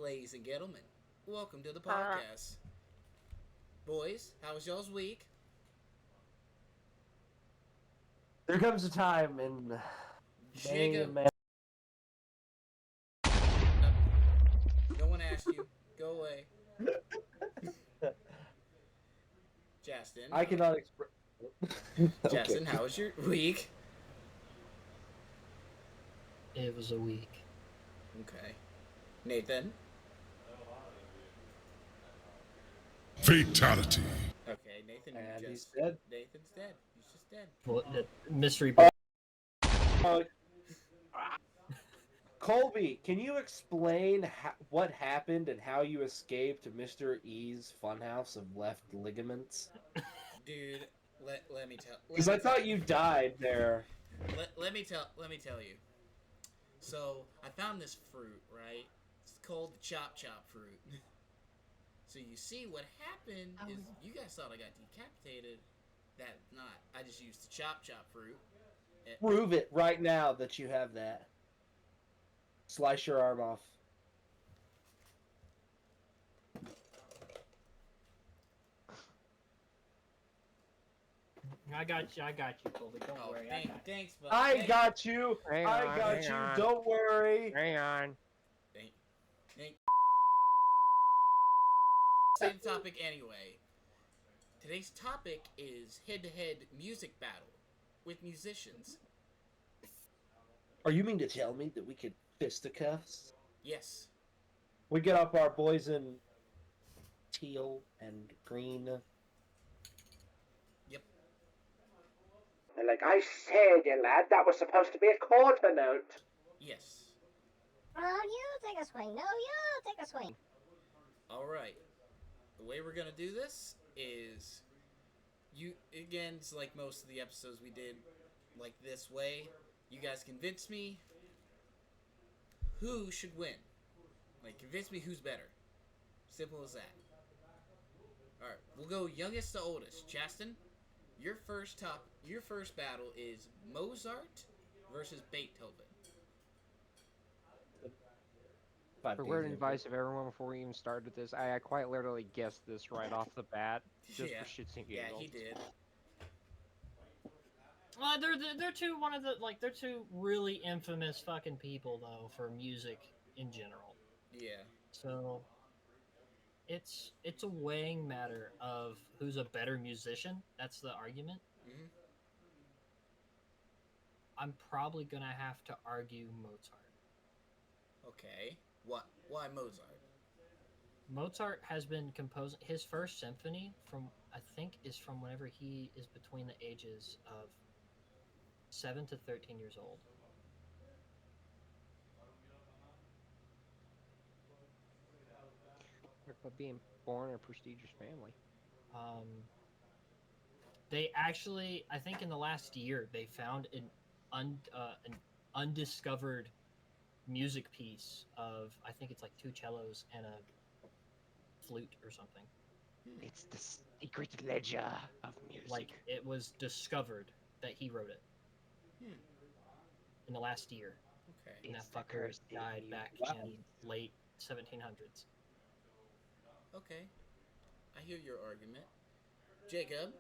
ladies and gentlemen. Welcome to the Uh, podcast. Boys, how was y'all's week? there comes a time in Jacob, May. no one asked you. Go away. Justin. I cannot express. Justin, how was your week? It was a week. Okay. Nathan. Fatality. Okay, Nathan, And you he's just... dead. Nathan's dead. He's just dead. What the mystery? Colby, can you explain what happened and how you escaped Mr. E's funhouse of left ligaments? Dude, let me tell... Because I thought you died there. Let me tell you. So, I found this fruit, right? It's called the chop fruit. So you see what happened is you guys thought I got decapitated. That's not. I just used the chop fruit. Prove it right now that you have that. Slice your arm off. I got you, Colby. Don't Oh, worry. thanks, but I got you. Hang I on, got hang you. on. Don't worry. Hang on. Thank. Same topic anyway. Today's topic is head-to-head music battle with musicians. Are you mean to tell me that we could fisticuffs? Yes. We get up our boys in teal and green. Yep. They're like, I said, you lad, that was supposed to be a quarter note. Yes. You take a swing. No, you take a swing. All right. The way we're gonna do this is, it's like most of the episodes we did, like this way. You guys convince me who should win. Like, convince me who's better. Simple as that. All right, we'll go youngest to oldest. Chaston, your first battle is Mozart versus Beethoven. For word and advice of everyone before we even started this, I quite literally guessed this right off the bat, just Yeah. for shits and Yeah, giggles. he did. They're two really infamous fucking people though for music in general. Yeah. So it's a weighing matter of who's a better musician. That's the argument. Mm-hmm. I'm probably gonna have to argue Mozart. Okay. What? Why Mozart? Mozart has been composing his first symphony from from whenever he is between the ages of 7 to 13 years old. But being born in a prestigious family. They actually, I think in the last year, they found an undiscovered music piece of, I think it's like 2 cellos and a flute or something. It's the secret ledger of music. Like, it was discovered that he wrote it in the last year. Okay. And It's that the fucker curse died in back you. in late 1700s. Okay. I hear your argument. Jacob,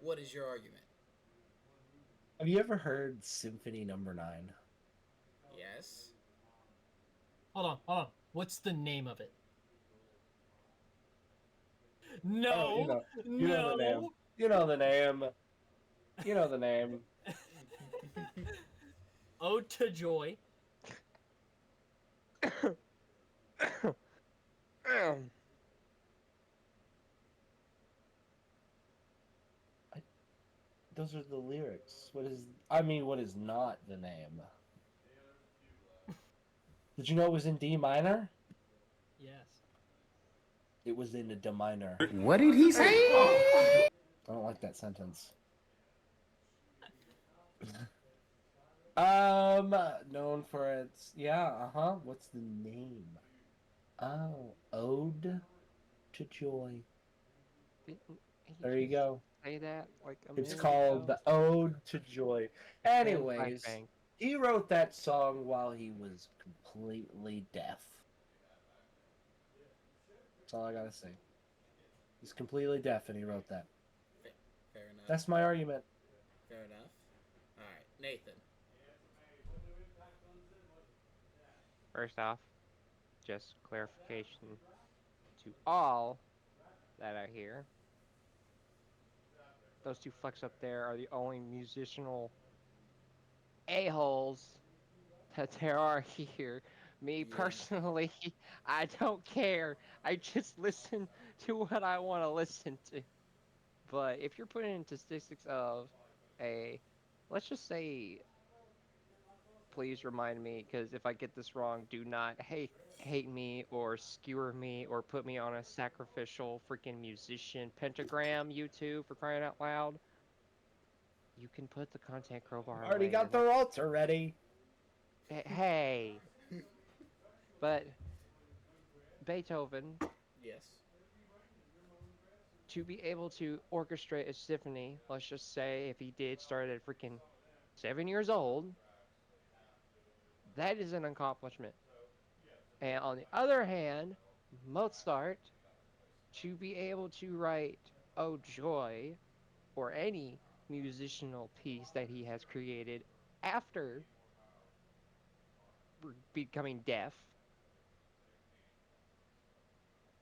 what is your argument? Have you ever heard Symphony Number 9? Yes. Hold on. What's the name of it? No, Oh, you know no. the name. You know the name. You know the name. Ode to Joy. Those are the lyrics. What is not the name? Did you know it was in D minor? Yes. It was in a D minor. What did he say? I don't like that sentence. Known for its What's the name? Oh, Ode to Joy. There you go. Say that like a It's minute called ago. the Ode to Joy. Anyways, Bang. he wrote that song while he was completely deaf. That's all I gotta say. He's completely deaf, and he wrote that. Fair enough. That's my argument. Fair enough. All right, Nathan. First off, just clarification to all that are here. Those two fucks up there are the only musicianal a-holes that there are here. Me Yeah. personally, I don't care. I just listen to what I want to listen to. But if you're putting in statistics of let's just say, please remind me, because if I get this wrong, do not hate me or skewer me or put me on a sacrificial freaking musician pentagram, YouTube, for crying out loud. You can put the content crowbar Already away. got their altar ready. Hey. But Beethoven, Yes. to be able to orchestrate a symphony, let's just say if he did start at freaking 7 years old, that is an accomplishment. And on the other hand, Mozart, to be able to write Oh Joy, or any musical piece that he has created after becoming deaf,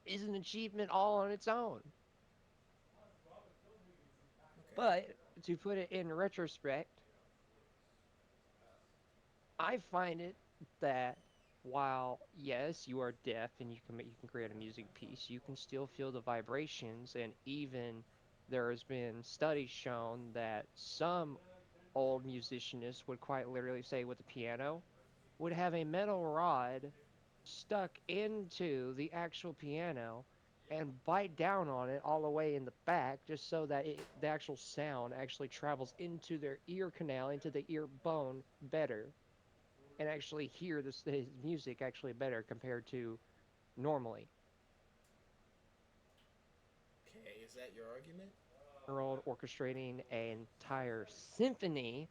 is an achievement all on its own. Okay. But to put it in retrospect, I find it that while yes, you are deaf and you can create a music piece, you can still feel the vibrations, and even there has been studies shown that some old musicianists would quite literally say with the piano would have a metal rod stuck into the actual piano and bite down on it all the way in the back just so that the actual sound actually travels into their ear canal, into the ear bone better, and actually hear his music actually better compared to normally. Okay, is that your argument? Orchestrating an entire symphony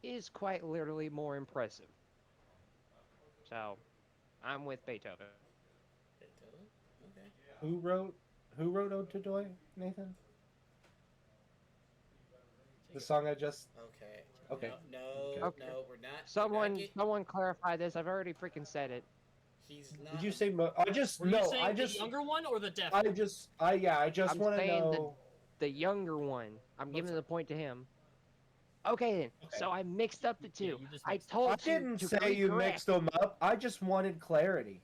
is quite literally more impressive. So, I'm with Beethoven. Beethoven? Okay. Who wrote Ode to Joy, Nathan? The song I just... Okay. Okay. No, Okay. no, we're not. Someone clarify this. I've already freaking said it. He's not. Did you say I just Were you no, saying I just the younger one or the deaf I one? just I'm want to saying know. the younger one. I'm giving Mozart. the point to him. Okay then. Okay. So I mixed up the Yeah, two. you just I mixed it. I told you didn't to say you correct. mixed them up. I just wanted clarity.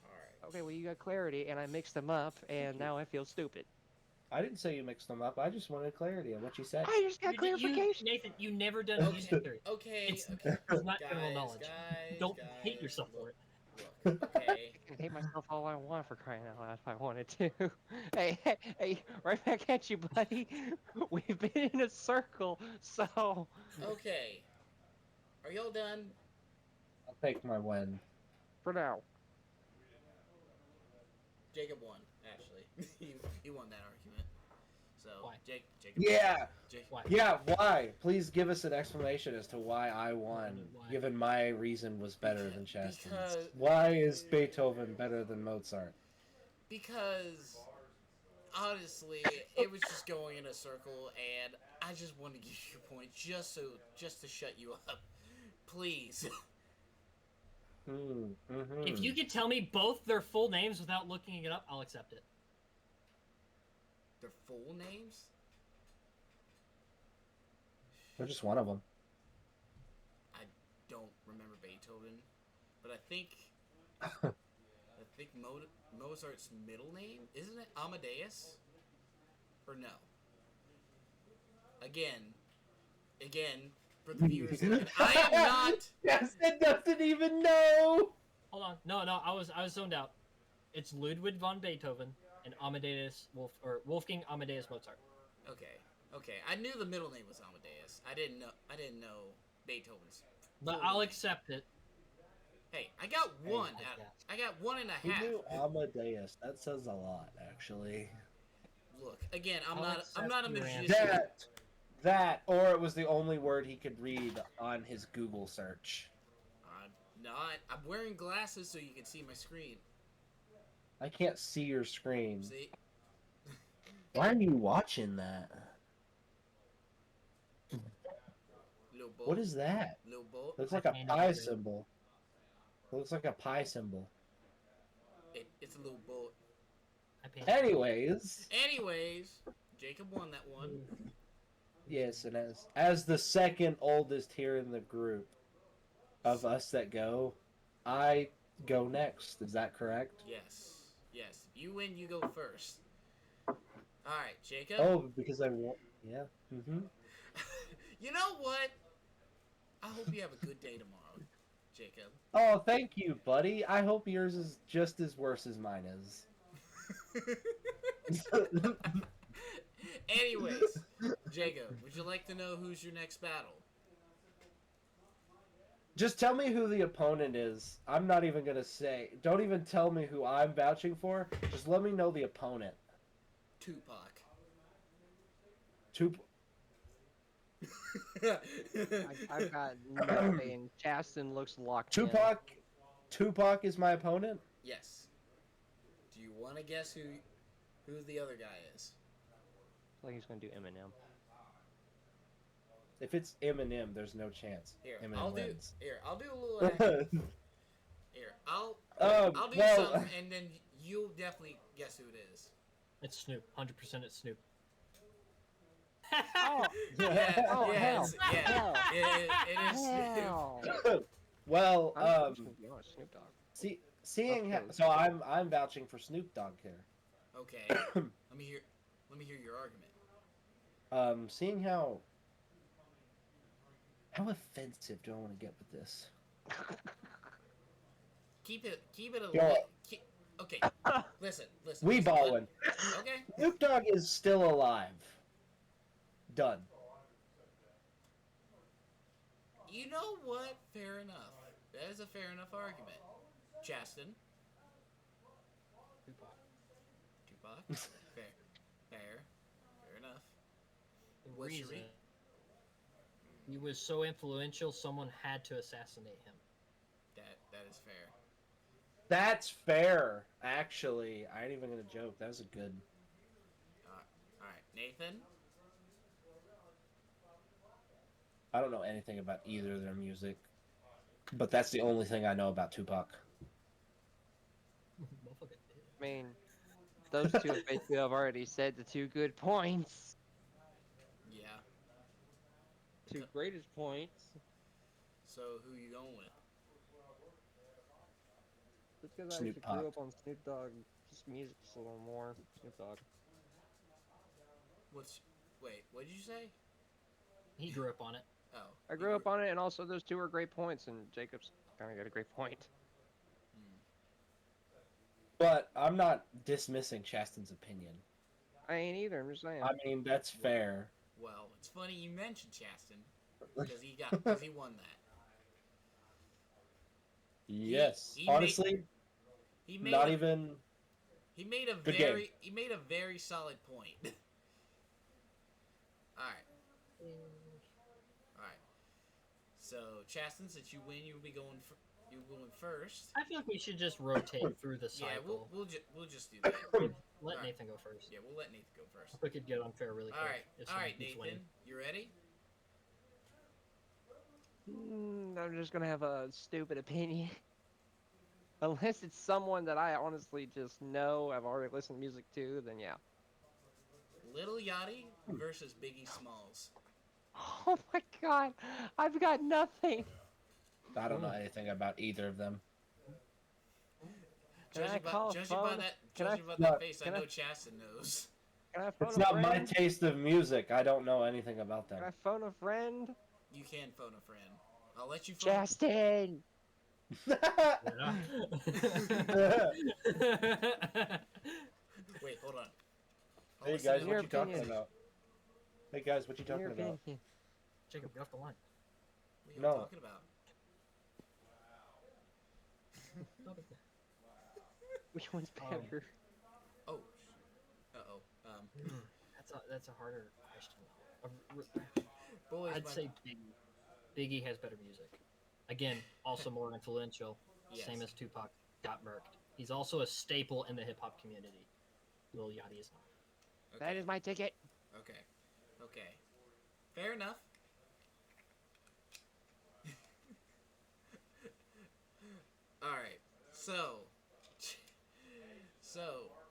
All right. Okay, well you got clarity, and I mixed them up, and now I feel stupid. I didn't say you mixed them up. I just wanted clarity on what you said. I just got clarification. Nathan, you never done Okay. music theory. Okay. It's Okay. not general Guys, knowledge. guys, Don't guys, hate yourself look, for it. Look. Okay. I can hate myself all I want for crying out loud if I wanted to. Hey, right back at you, buddy. We've been in a circle, so Okay. Are y'all done? I'll take my win. for now. Jacob won. Actually, he won that argument. So Why? Jacob. Yeah, Why? yeah. Why? Please give us an explanation as to why I won, Why? given my reason was better than Chasten's. Because- Why is Beethoven better than Mozart? Because honestly, it was just going in a circle, and I just wanted to give you a point just to shut you up. Please. If you could tell me both their full names without looking it up, I'll accept it. Their full names? They're just one of them. I don't remember Beethoven, but I think Mozart's middle name, isn't it Amadeus? Or no? Again, for the viewers, I am not. Chasten doesn't even know. Hold on. No, I was zoned out. It's Ludwig von Beethoven and Wolfgang Amadeus Mozart. Okay. I knew the middle name was Amadeus. I didn't know Beethoven's. But full I'll name. accept it. Hey, I got one. I got one and a Who half. knew Amadeus? That says a lot, actually. Look, again, I'm I'll not a accept your answer. magician. That, or it was the only word he could read on his Google search. I'm not. I'm wearing glasses so you can see my screen. I can't see your screen. See? Why are you watching that? Little bolt. What is that? Little bolt. Looks like I a painted pie it red. symbol. Looks like a pie symbol. It's a little bolt. I painted Anyways, Jacob won that one. yes, and as the second oldest here in the group of us that go, I go next. Is that correct? Yes. Yes. If you win, you go first. Alright, Jacob. Oh, because I won. Yeah. Mm-hmm. You know what? I hope you have a good day tomorrow, Jacob. Oh, thank you, buddy. I hope yours is just as worse as mine is. Anyways, Jacob, would you like to know who's your next battle? Just tell me who the opponent is. I'm not even gonna say. Don't even tell me who I'm vouching for. Just let me know the opponent. Tupac. I've got nothing. Chasten looks locked in. Tupac is my opponent. Yes. Do you want to guess who the other guy is? I think he's gonna do Eminem. If it's Eminem, there's no chance. Here, Eminem I'll wins. I'll do a little. Here, I'll do well, something, and then you'll definitely guess who it is. It's Snoop. 100% it's Snoop. Oh, Yeah, oh, yeah, hell. yeah. It is Snoop. Hell. well, I'm just gonna be honest, Snoop Dogg. seeing how, Okay. so I'm vouching for Snoop Dogg here. Okay. Let me hear your argument. Seeing how offensive do I want to get with this? Keep it a Yo. okay. Listen. We listen, ballin'. Okay. Snoop Dogg is still alive. Done. You know what? Fair enough. That is a fair enough argument. Chasten. Tupac. Tupac. Fair enough. The What's your reason re- he was so influential, someone had to assassinate him. That is fair. That's fair, actually. I ain't even gonna joke. That was a good. All right, Nathan. I don't know anything about either of their music, but that's the only thing I know about Tupac. Motherfucker did. I mean, those two basically have already said the two good points. Yeah. Two greatest points. So who you going with? Just because I Snoop actually grew Dogg. up on Snoop Dogg, just music just a little more. Snoop Dogg. Wait, what did you say? He grew up on it. Oh. I grew up on it, and also those two are great points, and Jacob's kind of got a great point. But I'm not dismissing Chasten's opinion. I ain't either. I'm just saying. I mean, that's fair. Well, it's funny you mentioned Chasten because he won that. Yes. he Honestly, He made not a, even. he made a Good very he made a very solid point. All right. So Chasten, since you win, you'll be going first. I feel like we should just rotate through the Yeah, cycle. we'll just do that. Let Alright. Nathan go first. Yeah, we'll let Nathan go first. We could get unfair really quick. All right, if all right, someone keeps Nathan, winning. you ready? I'm just gonna have a stupid opinion. Unless it's someone that I honestly just know, I've already listened to music to, then yeah. Little Yachty versus Biggie Smalls. Oh my god, I've got nothing. I don't know anything about either of them. Can I Judging by, call a judging phone? by that, Can I- judging by No, that face, I can I- know Chasten knows. Can I phone It's a not my friend? taste of music. I don't know anything about them. Can I phone a friend? You can phone a friend. I'll let you phone. Justin! Wait, hold on. I'll Hey listen guys, to what your you talking opinion. about? Hey guys, what you In talking your about? opinion. Jacob, get off the line. what you No. talking about. Which one's better? Oh. That's a harder question. Boys, I'd my- say Biggie has better music. Again, also more influential. Yes. Same as Tupac. got murked. He's also a staple in the hip hop community. Lil Yachty is not. That is my ticket. Okay. Okay. Fair enough. All right. So,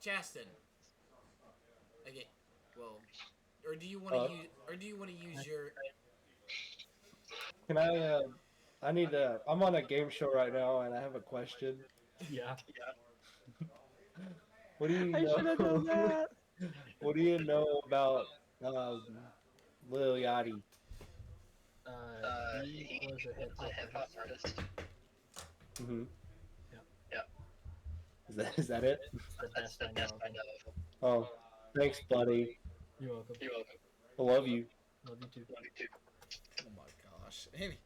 Chaston. Okay. Well, or do you want to use? Or do you want to use your? Can I need to. I'm on a game show right now, and I have a question. Yeah. What do you I should have done know? that. What do you know about Lil Yachty? He was a hip hop artist. Mm-hmm. Yeah. Is that it? That's the best I know of him. Oh, thanks, buddy. You're welcome. I love you. Love you too. Oh my gosh. Anyway,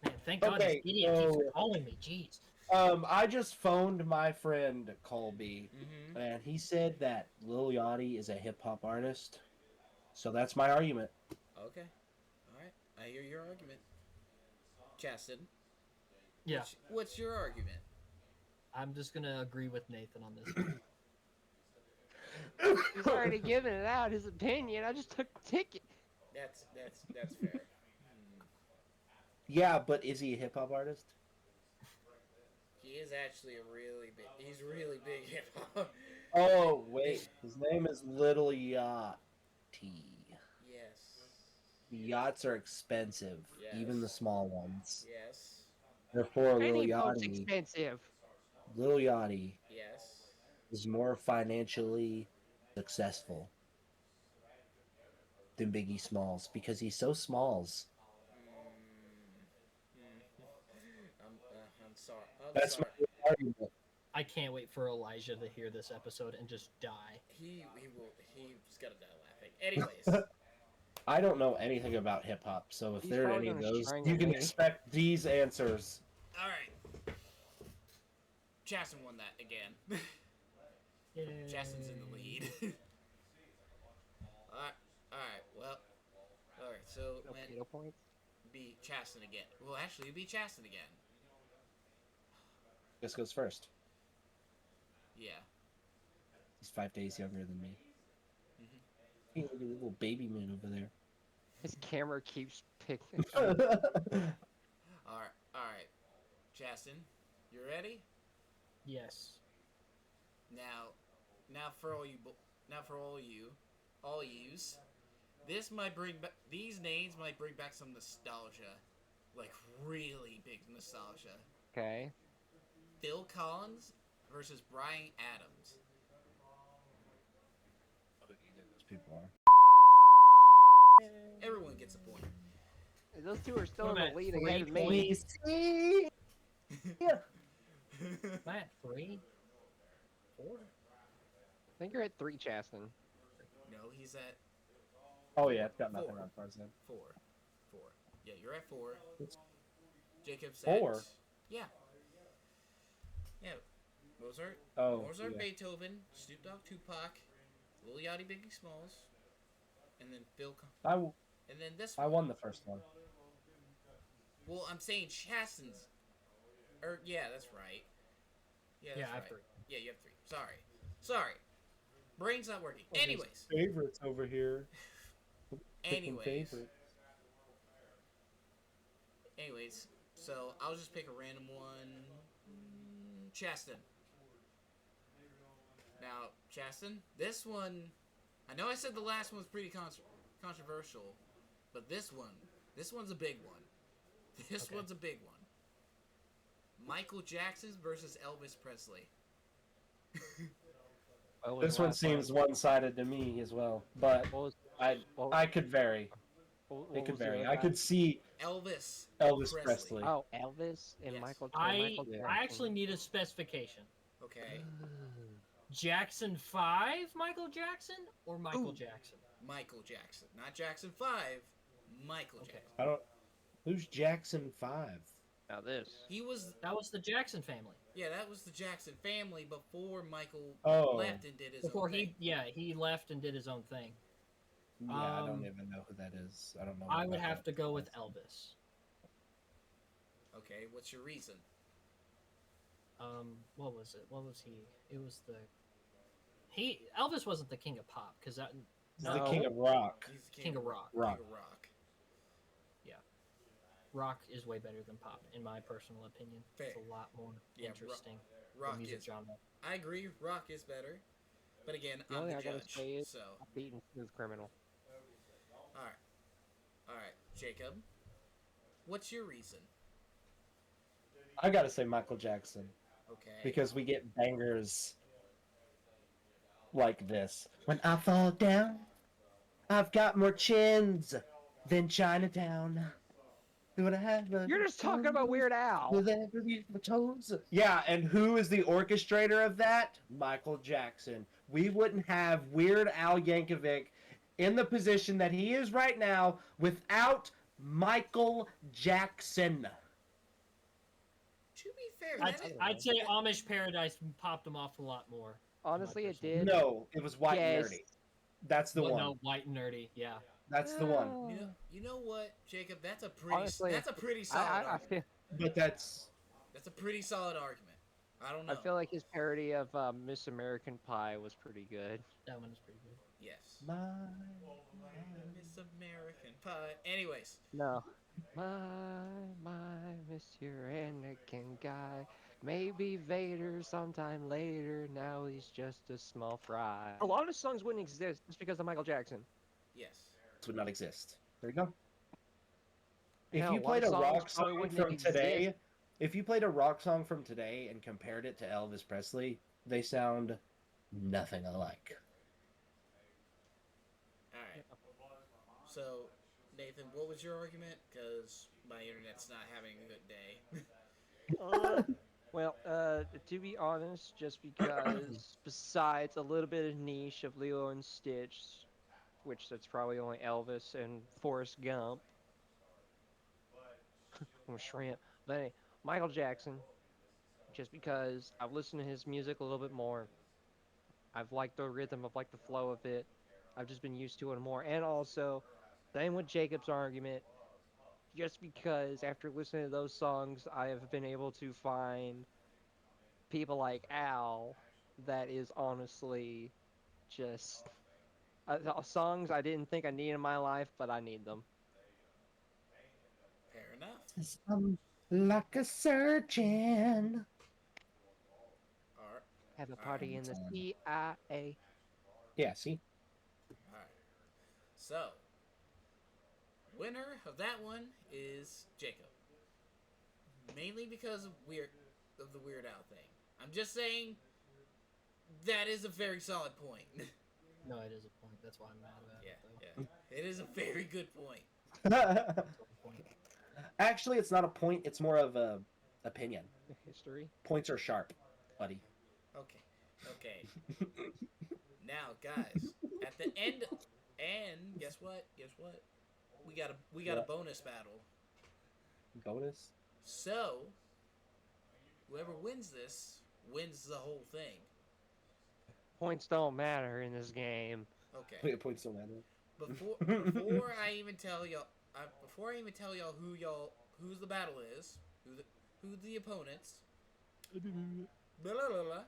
Man, thank God Okay, this idiot keeps so- calling me. Jeez. I just phoned my friend Colby, mm-hmm. and he said that Lil Yachty is a hip hop artist. So that's my argument. Okay. All right. I hear your argument. Chaston. Yeah. What's your argument? I'm just gonna agree with Nathan on this one. He's already given it out, his opinion. I just took the ticket. That's fair. Yeah, but is he a hip hop artist? He is actually a really big. He's really big hip hop. Oh wait, his name is Little Yachty. Yes. Yachts are expensive, even the Yes. small ones. Yes. Therefore, Lil Any boat's Yachty, expensive. Lil Yachty Yes. is more financially successful than Biggie Smalls because he's so smalls. I'm sorry. That's my argument. I can't wait for Elijah to hear this episode and just die. He's gonna die laughing. Anyways. I don't know anything about hip hop, so if He's there are probably any of gonna those, strangle you can me. expect these answers. All right. Chaston won that again. Chaston's in the lead. Alright, well. Alright, so No when potato points. be Chaston again. Well, actually, it'd be Chaston again. This goes first. Yeah. He's 5 days younger than me. Mhm. Hey, look at the little baby man over there. His camera keeps picking. Alright, Chaston, you ready? Yes. Now for all yous, this might bring back. These names might bring back some nostalgia, like really big nostalgia. Okay. Phil Collins versus Bryan Adams. Those people are. Everyone gets a point. Those two are still What in am the I, lead 3 ahead of me. points? See? Yeah. Am I at 3? 4? I think you're at 3, Chaston. No, he's at Oh yeah, it's got nothing 4. on Tarzan. 4. Yeah, you're at 4. It's Jacob's at 4? Yeah. Yeah. Mozart, Oh, Mozart, yeah. Beethoven, Snoop Dogg, Tupac, Lil Yachty, Biggie Smalls, and then and then this I one. won the first one. Well, I'm saying Chaston's. Yeah, that's right. Yeah, that's Yeah, I have right. 3. Yeah, you have 3. Sorry. Brain's not working. Oh, there's Anyways. favorites over here. Picking Anyways. favorites. Anyways. So, I'll just pick a random one. Chaston. Now, Chaston, this one... I know I said the last one's pretty controversial, but this one's a big one. This Okay. one's a big one. Michael Jackson versus Elvis Presley. What was This the one last seems one-sided to me as well, but What was, I what, could vary. what It could was the vary. other I guy? could see Elvis Elvis Presley. Oh, Elvis and Yes. Michael I Jackson. actually need a specification. Okay. Jackson 5 Michael Jackson or Michael Ooh. Jackson? Michael Jackson. Not Jackson 5. Michael Okay. Jackson. I don't. Who's Jackson 5? Now this. He was... That was the Jackson family. Yeah, that was the Jackson family before Michael Oh. left and did his Before own thing. he left and did his own thing. Yeah, I don't Um, even know who that is. I don't know. I what would that have to go with is. Elvis. Okay, what's your reason? What was it? What was he? It was the Elvis wasn't the king of pop because that He's no, the king of rock. He's the King of rock. Rock. King of rock. rock is way better than pop in my personal opinion. It's Fair. a lot more Yeah, interesting Rock music is. genre. I agree. Rock is better. But again, The I'm only the thing I gotta judge. say is- So, Beaten Smooth Criminal. all right, Jacob. What's your reason? I gotta say Michael Jackson Okay. because we get bangers like this. When I fall down, I've got more chins than Chinatown. Would I have a- You're just talking about Weird Al. With every toes. Yeah, and who is the orchestrator of that? Michael Jackson. We wouldn't have Weird Al Yankovic in the position that he is right now without Michael Jackson. To be fair, I'd say Amish Paradise popped him off a lot more. Honestly, it personal- did. No, it was White Yes. and Nerdy. That's the Well, one. no, white and nerdy. Yeah. That's the one. you know what, Jacob? That's a pretty. Honestly, that's a pretty solid. I argument. feel But that's That's a pretty solid argument. I don't know. I feel like his parody of Miss American Pie was pretty good. That one is pretty good. Yes. my. Miss American Pie. Anyways, No. My Mr. Anakin guy. Maybe Vader sometime later. Now he's just a small fry. A lot of songs wouldn't exist just because of Michael Jackson. yes. This would not exist. There you go. If Hell, you a lot played of a songs rock probably song wouldn't from exist. today, if you played a rock song from today and compared it to Elvis Presley, they sound nothing alike. All right. So, Nathan, what was your argument? Because my internet's not having a good day. Well, to be honest, just because besides a little bit of niche of Lilo and Stitch, which that's probably only Elvis and Forrest Gump, or Shrimp, but anyway, Michael Jackson, just because I've listened to his music a little bit more, I've liked the rhythm, I've liked the flow of it, I've just been used to it more, and also, same with Jacob's argument, just because after listening to those songs, I have been able to find people like Al that is honestly just songs I didn't think I needed in my life, but I need them. Fair enough. I'm like a surgeon. All right. Have a party in the Alright. CIA. Yeah, see? All right. So, winner of that one is Jacob. Mainly because of the Weird Al thing. I'm just saying that is a very solid point. No, it is a point. That's why I'm mad about yeah, it. Though. yeah. It is a very good point. Point. Actually, it's not a point, it's more of a opinion. History. Points are sharp, buddy. Okay. Okay. Now, guys, at the end, and guess what? Guess what? We got a What? bonus battle. Bonus? So, whoever wins this wins the whole thing. Points don't matter in this game. Okay. Points don't matter. Before I even tell y'all, who's the battle is, who the opponents. Blah, blah, blah, blah.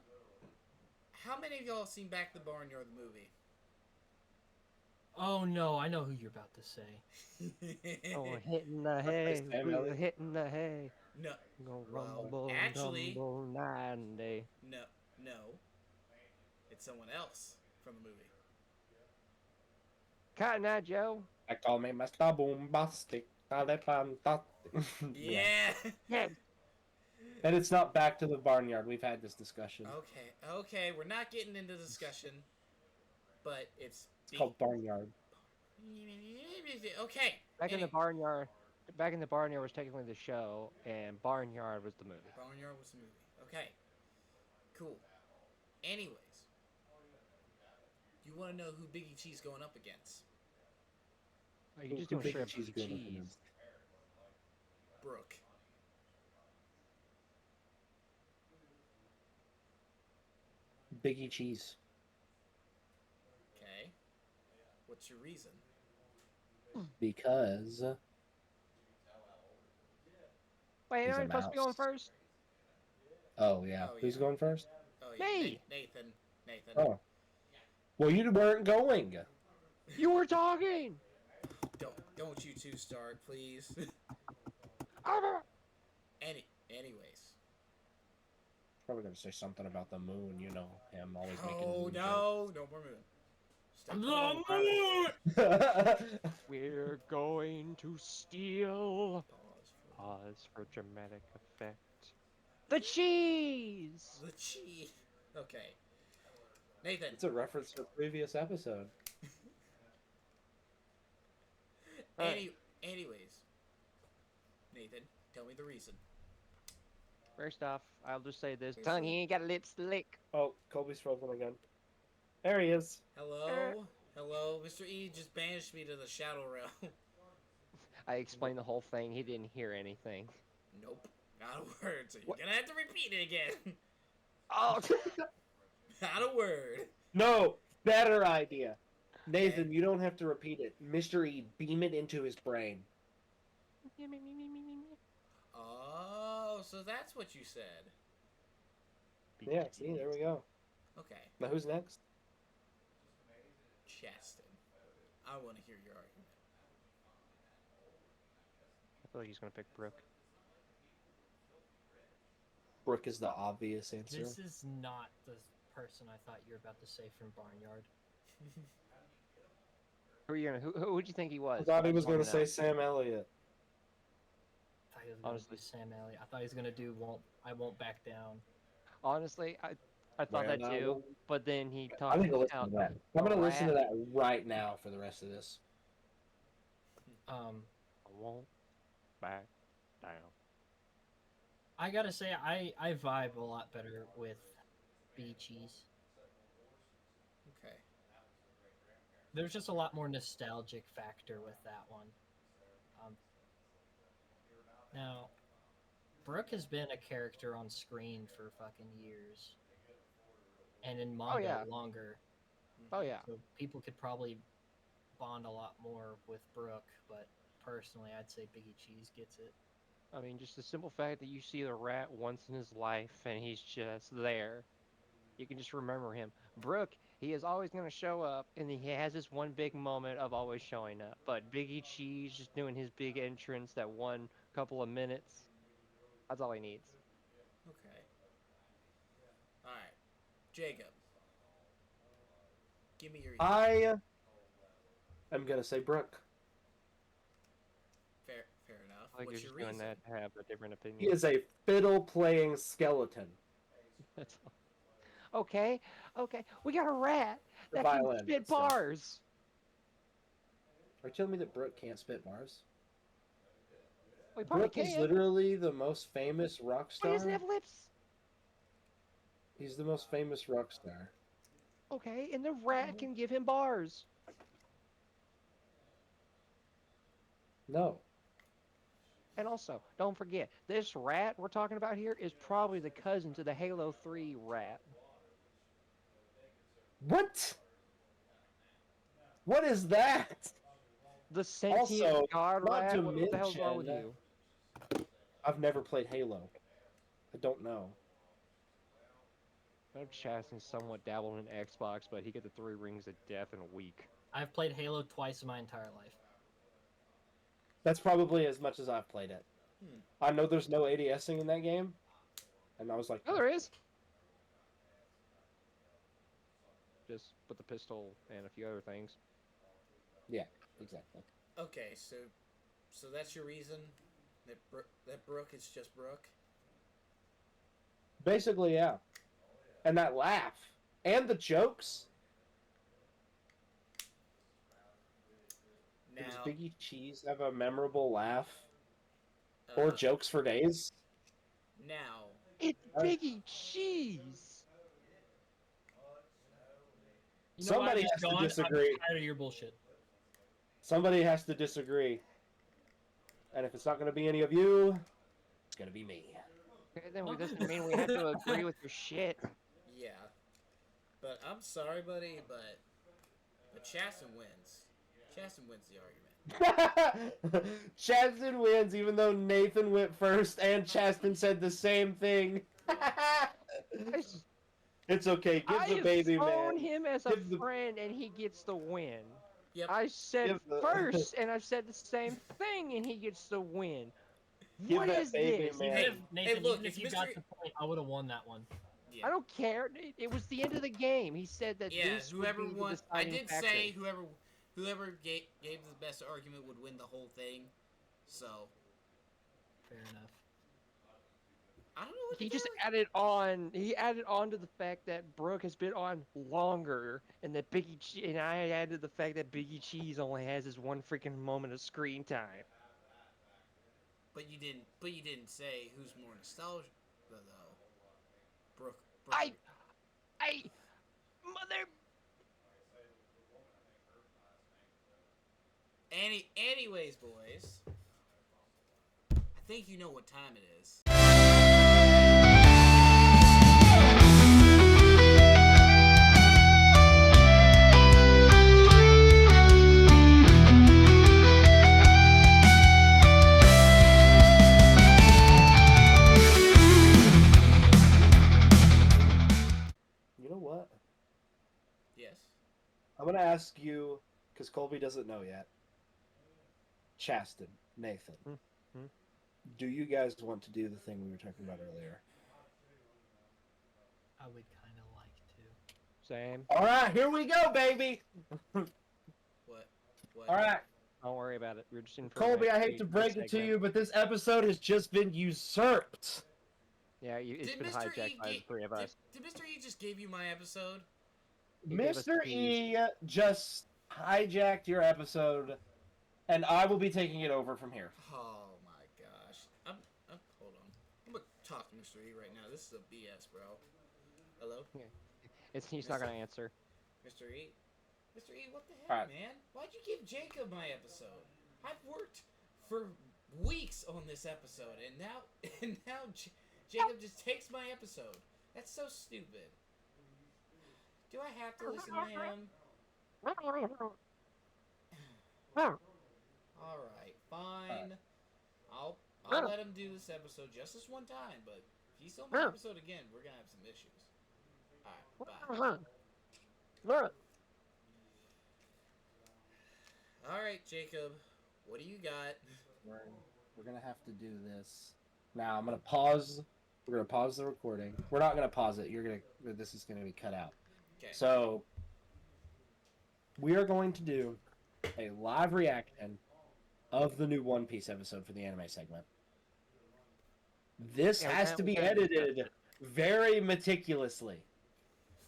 How many of y'all seen Back to the Barnyard the movie? Oh no, I know who you're about to say. Oh, we're hitting the hay. Sam We're Elliott. hitting the hay. No, Go Well, rumble, actually- rumble, night and day. no. It's someone else from the movie. Cotton Eye Joe. I call me Mr. Boombastic. Yeah. Yeah. And it's not Back to the Barnyard. We've had this discussion. Okay. We're not getting into discussion, but it's It's called Barnyard. Okay. Back in the any- barnyard. Back in the barnyard was technically the show, and Barnyard was the movie. Barnyard was the movie. Okay. Cool. Anyways, you want to know who Biggie Cheese going up against? Are you just Who doing Biggie straight up Cheese cheese? going up against? Brooke. Biggie Cheese. Okay. What's your reason? Because Wait, He's a am I supposed to be going mouse. first? Oh yeah. Oh, Who's yeah. going first? Oh yeah, Me. Nathan. Nathan. Oh. Well, you weren't going. You were talking. Don't you two start, please. Anyways. Probably gonna say something about the moon. You know him always making Oh moon no more moon. Stop calling jokes. We're going to steal. Pause for Pause for dramatic effect. The cheese. the cheese. Okay, Nathan. It's a reference to a previous episode. Anyways, Nathan, tell me the reason. First off, I'll just say this: Here's tongue, the- he ain't got lips to lick. Oh, Colby's frozen again. There he is. Hello, hello, Mr. E just banished me to the shadow realm. I explained the whole thing. He didn't hear anything. Nope, not a word. So you're What? gonna have to repeat it again. Oh. Not a word. No, better idea. Nathan, you don't have to repeat it. Mr. E, beam it into his brain. Oh, so that's what you said. Yeah, see, there we go. Okay, Now who's next? Chaston. I want to hear your argument. I feel like he's gonna pick Brooke. Brooke is the obvious answer. This is not the person I thought you were about to say from Barnyard. Who are you gonna? Who would you think he was? I thought he was Let me going to know. say Sam Elliott. I thought he was gonna Honestly. do Sam Elliott. I thought he was gonna do I won't back down. Honestly, I thought that too, but then he I'm talked going to listen about to that. I'm going to listen to rat. that right now for the rest of this. I won't back down. I gotta say I vibe a lot better with Bee Cheese. Okay. There's just a lot more nostalgic factor with that one. Now, Brooke has been a character on screen for fucking years, and in manga yeah. longer. Oh yeah. So people could probably bond a lot more with Brooke, but personally, I'd say Biggie Cheese gets it. I mean, just the simple fact that you see the rat once in his life and he's just there. You can just remember him. Brooke, he is always going to show up, and he has this one big moment of always showing up. But Biggie Cheese just doing his big entrance that one couple of minutes, that's all he needs. Okay. Alright. Jacob. Give me your I am going to say Brooke. fair enough. I think What's you're your just doing reason? that to have a different opinion. He is a fiddle-playing skeleton. That's all. Okay, we got a rat The that can violin spit stuff. bars. Are you telling me that Brooke can't spit bars? We probably Brooke is can. literally the most famous rock He star. doesn't have lips. He's the most famous rock star. Okay, and the rat can give him bars. No. And also, don't forget, this rat we're talking about here is probably the cousin to the Halo 3 rat. What? What is that? The sentient Also, god not rat? to What the hell's wrong with mention- you? I've never played Halo. I don't know. I know Chasten somewhat dabbled in Xbox, but he got the 3 rings of death in a week. I've played Halo twice in my entire life. That's probably as much as I've played it. Hmm. I know there's no ADSing in that game, and I was like, Oh, there is. Just put the pistol and a few other things. exactly. Okay, so that's your reason that that Brooke is just Brooke. Basically, yeah. And that laugh and the jokes. Now, Does Biggie Cheese have a memorable laugh or uh, jokes for days? now, It's Biggie Cheese! You know what? Somebody I'm has to gone. disagree. I'm tired of your bullshit. Somebody has to disagree. And if it's not going to be any of you, it's going to be me. Okay, then it doesn't mean we have to agree with your shit. yeah, but I'm sorry, buddy, but Chasten wins. Chasten wins the argument. Chasten wins even though Nathan went first and Chasten said the same thing. I, s- It's okay. Give I the have baby thrown man. him as a Give the friend, and he gets the win. Yep. I said Give the- first, and I've said the same thing, and he gets the win. Give What that is baby this? man. Even Hey, if Nathan, look, even it's if you got mystery- the point, I would have won that one. Yeah. I don't care. It was the end of the game. He said that Yeah, this whoever would be won. the I deciding did factor. say whoever gave the best argument would win the whole thing. So Fair enough. I don't know what He to just tell you. added on. He added on to the fact that Brooke has been on longer, and that and I added the fact that Biggie Cheese only has his one freaking moment of screen time. But you didn't. But you didn't say who's more nostalgic though. Brooke. I mother. Anyways, boys. I think you know what time it is. You know what? Yes. I'm gonna ask you because Colby doesn't know yet. Chaston, Nathan, Hmm? do you guys want to do the thing we were talking about earlier? I would kind of like to. Same. All right, here we go, baby. What? All right, Don't worry about it. We're just in for a Colby. nice I hate treat to this break it to segment. you, but this episode has just been usurped. Yeah, it's Did been Mr. hijacked E by the three of us. Did Mr. E just give you my episode? He gave us Mr. keys. E just hijacked your episode, and I will be taking it over from here. Oh my gosh. Hold on. I'm gonna talk to Mr. E right now. This is a BS, bro. Hello, He's not gonna answer. Mr. E. Mr. E, what the heck, Alright. man? Why'd you give Jacob my episode? I've worked for weeks on this episode, and now Jacob just takes my episode. That's so stupid. Do I have to listen to him? All right, fine. I'll let him do this episode just this one time, but if he stole my episode again, we're gonna have some issues. All right, bye. All right, Jacob, what do you got? We're gonna have to do this. Now I'm gonna pause. We're gonna pause the recording. We're not gonna pause it. This is gonna be cut out. Okay. So we are going to do a live reaction of the new One Piece episode for the anime segment. This Yeah, we has can't- to we be can't discuss edited very meticulously.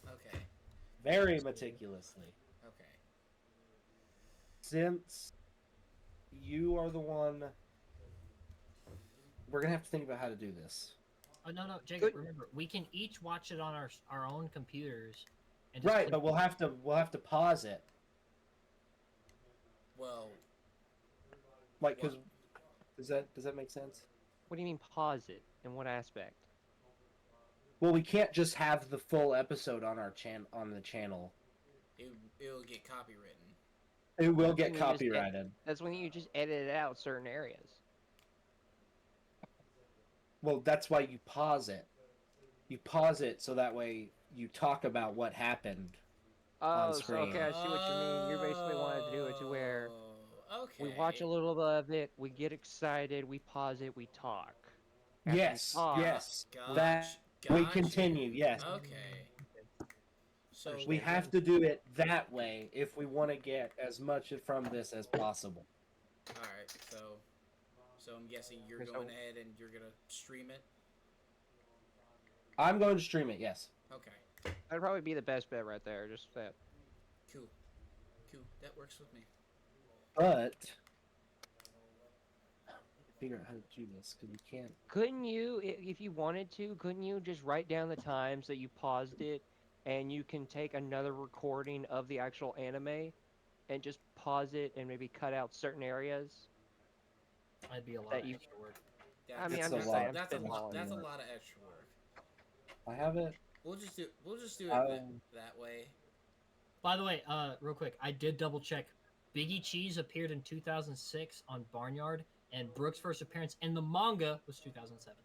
Okay. Very meticulously. Okay. Since you are the one, we're gonna have to think about how to do this. Oh no, Jacob. Good. Remember, we can each watch it on our own computers. And just Right, click but we'll have to pause it, Well, like, cause does that make sense? What do you mean pause it? In what aspect? Well, we can't just have the full episode on the channel. it'll get copywritten. It will get Can you just copyrighted. That's when you just edit out certain areas. Well, that's why you pause it. You pause it so that way you talk about what happened. Oh, so screen. okay, I see what you mean. You basically want to do it to where Oh, okay. we watch a little bit of it, we get excited, we pause it, we talk. After we Yes, talk, yes. Gotcha, That we gotcha. continue. Yes, Okay. So we have to do it that way if we want to get as much from this as possible. All right. So I'm guessing you're Okay, so- going ahead and you're gonna stream it. I'm going to stream it. Yes. Okay. that'd probably be the best bet right there. Just that. Cool. That works with me. But figure out how to do this because you can't. Couldn't you, if you wanted to, couldn't you just write down the times that you paused it, and you can take another recording of the actual anime, and just pause it and maybe cut out certain areas? That'd be a lot that of you- extra work. I mean, It's I'm a just lot. saying. I'm That's a spitballing lot. That's a here. lot of extra work. I have it. We'll just do it that way. By the way, real quick, I did double check. Biggie Cheese appeared in 2006 on Barnyard, and Brooks' first appearance in the manga was 2007.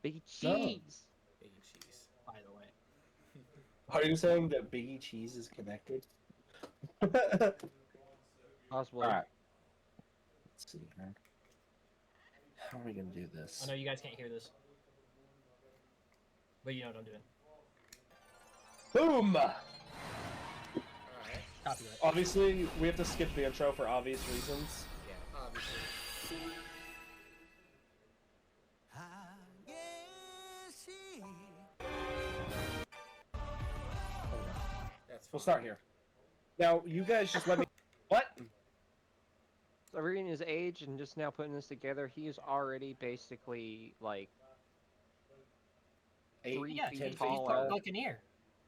Big No. cheese. Bacon cheese. By the way, Are you saying that Biggie Cheese is connected? Possibly. Alright. Let's see here. How are we gonna do this? I know you guys can't hear this, but you know what I'm doing. Boom! Alright. Copyright. Obviously, we have to skip the intro for obvious reasons. Yeah, obviously. That's We'll fine. start here. Now, you guys just let me. What? So reading his age and just now putting this together, he is already basically like Eight, 3 Yeah, feet he's taller. Buccaneer.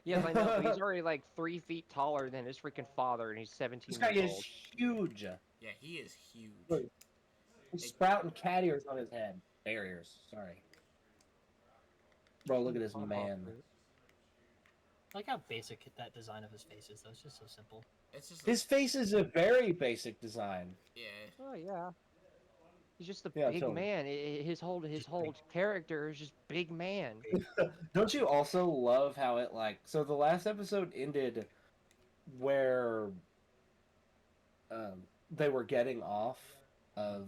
Yes, I know, but he's already like 3 feet taller than his freaking father, and he's 17 This guy years is old. huge. Yeah, he is huge. Look. He's sprouting cat ears on his head. Barriers, sorry. Bro, look at this man. I like how basic that design of his face is. Though it's just so simple. It's just His face is a very basic design. yeah. Oh yeah. He's just a Yeah, big totally. man. His whole character is just big man. Don't you also love how it like so the last episode ended where they were getting off of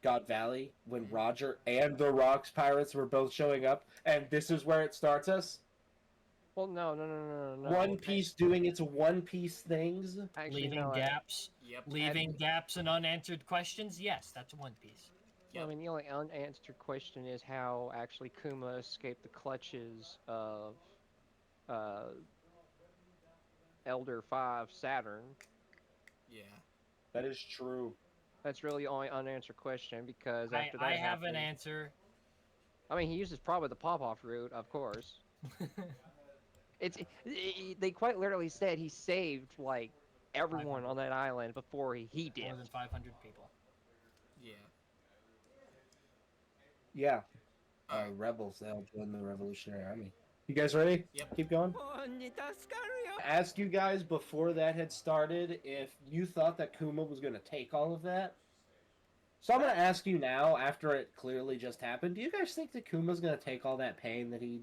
God Valley when Roger and the Rocks pirates were both showing up, and this is where it starts us. Well, no. One Piece doing its One Piece things. Actually, Leaving no. gaps, Yep. leaving gaps and unanswered questions. Yes, that's One Piece. I mean, the only unanswered question is how actually Kuma escaped the clutches of Elder 5 Saturn. Yeah. That is true. That's really the only unanswered question because I after that have an happened- answer. I mean, he uses probably the pop-off route, of course. They quite literally said he saved like everyone 500. on that island before he did. More than 500 people. Yeah. Yeah. Alright. Rebels, they'll join the Revolutionary Army. You guys ready? Yep. Keep going. Ask you guys before that had started if you thought that Kuma was going to take all of that. So I'm going to ask you now, after it clearly just happened, do you guys think that Kuma's going to take all that pain that he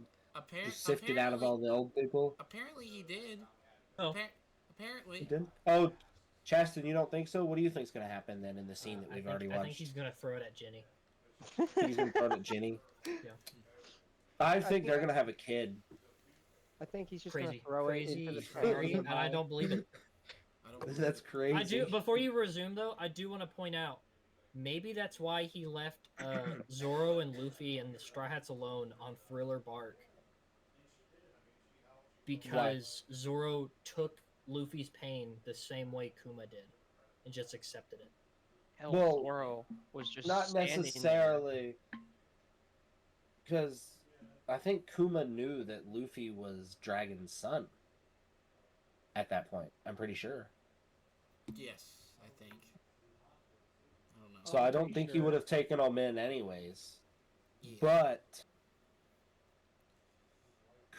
just sifted out of all the old people? Apparently he did. Oh. Apparently. He did? Oh, Chaston, you don't think so? What do you think's going to happen then in the scene that we've already I think watched? he's gonna throw it at Jenny. He's going to throw it at Ginny? Yeah. I think think- they're going to have a kid. I think he's just gonna Crazy, throw it crazy, into the theory, fire. and I don't believe it. I don't believe That's it. crazy. I do. Before you resume, though, I do want to point out maybe that's why he left Zoro and Luffy and the Straw Hats alone on Thriller Bark. Because Zoro took Luffy's pain the same way Kuma did, and just accepted it. Hell, Well, Zoro was just Not standing there. necessarily, because I think Kuma knew that Luffy was Dragon's son at that point. I'm pretty sure. Yes, I think. I don't know. So I'm I don't pretty think he sure. would have taken them in anyways. Yeah. But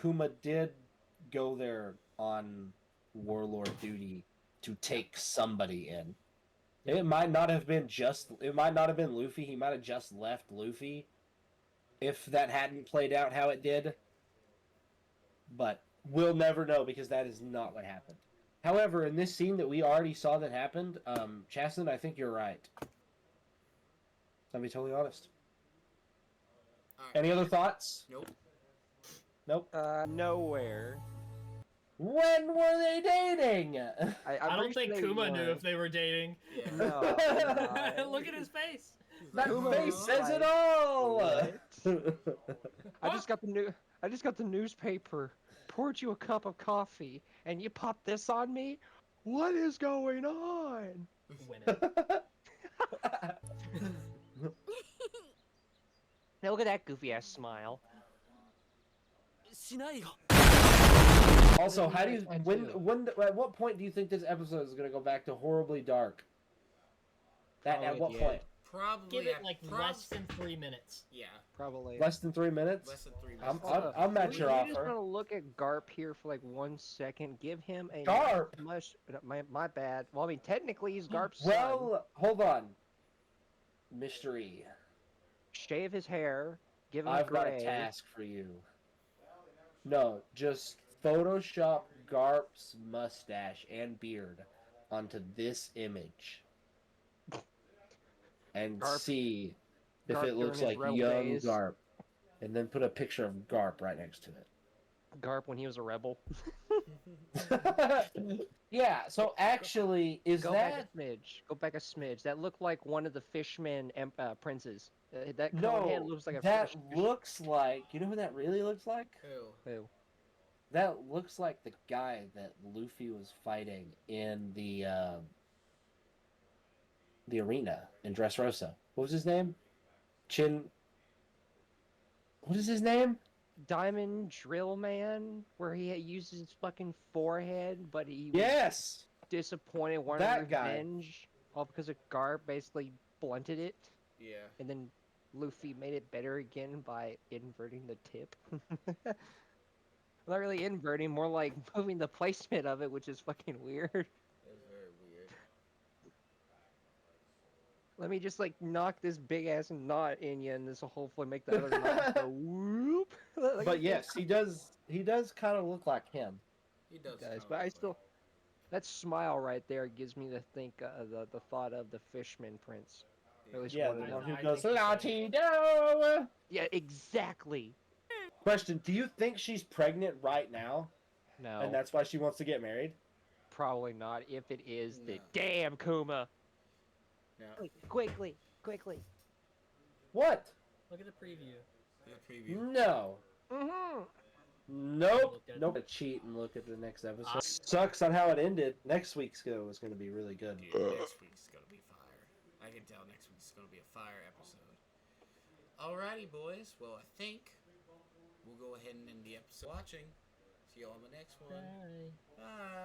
Kuma did go there on warlord duty to take somebody in. It might not have been Luffy. He might have just left Luffy if that hadn't played out how it did. But we'll never know because that is not what happened. However, in this scene that we already saw that happened, Chasten, I think you're right. I'll be totally honest. Alright. Any other thoughts? Nope. Nope. Nowhere. When were they dating? I don't think Kuma knew if they were dating. Yeah. No. Look at his face. That Kuma face was says it like, all. I just got the newspaper. Poured you a cup of coffee, and you pop this on me. What is going on? Winning. Now look at that goofy ass smile. Also, how do you I when at what point do you think this episode is going to go back to horribly dark? That at Probably what the point? end. Probably. Give it at- like prob- less than 3 minutes. Yeah. Probably. Less than 3 minutes. Less than 3 I'm minutes. I'm at your We just offer. want to look at Garp here for like 1 second. Give him a Garp? much. My bad. Well, I mean, technically he's Garp's son. Well, hold on. Mystery. Shave his hair, Give him I've got a gray. task for you. No, just Photoshop Garp's mustache and beard onto this image. And Garp- see if Garp it looks during his like rebel young days. Garp. And then put a picture of Garp right next to Garp when he was a rebel. it. Yeah, so actually, is Go that... back a smidge. Go back a smidge. That looked like one of the Fishman princes. That cone head No, looks like a that fish. looks like... You know who that really looks like? Who? Ew. That looks like the guy that Luffy was fighting in the arena in Dressrosa. What was his name? What is his name? Diamond Drill Man, where he uses his fucking forehead, but he was Yes! disappointed, wanted That guy. revenge, all because of Garp basically blunted it, Yeah. and then Luffy made it better again by inverting the tip. Not really inverting, more like moving the placement of it, which is fucking weird. It was very weird. Let me just like knock this big ass knot in you, and this will hopefully make the other knot go whoop. Like, But yes, he does kind of look like him. He does. guys, kinda but I look still, that smile right there gives me to think the thought of the Fishman Prince. Or at least Yeah, one the of one them. who I goes, think he's Latido! Yeah, exactly. Question, do you think she's pregnant right now? No, And that's why she wants to get married? probably not. If it is, the No. damn Kuma. No. Quickly. What? Look at the preview. The preview. No. Mm-hmm. Nope. Look at Nope. Cheat and look at the next episode. Sucks on how it ended. Next week's go is going to be really good. Dude, next week's gonna be fire. I can tell next week's gonna be a fire episode. Alrighty, boys. Well, I think we'll go ahead and end the episode watching. See you all on the next one. Bye. Bye.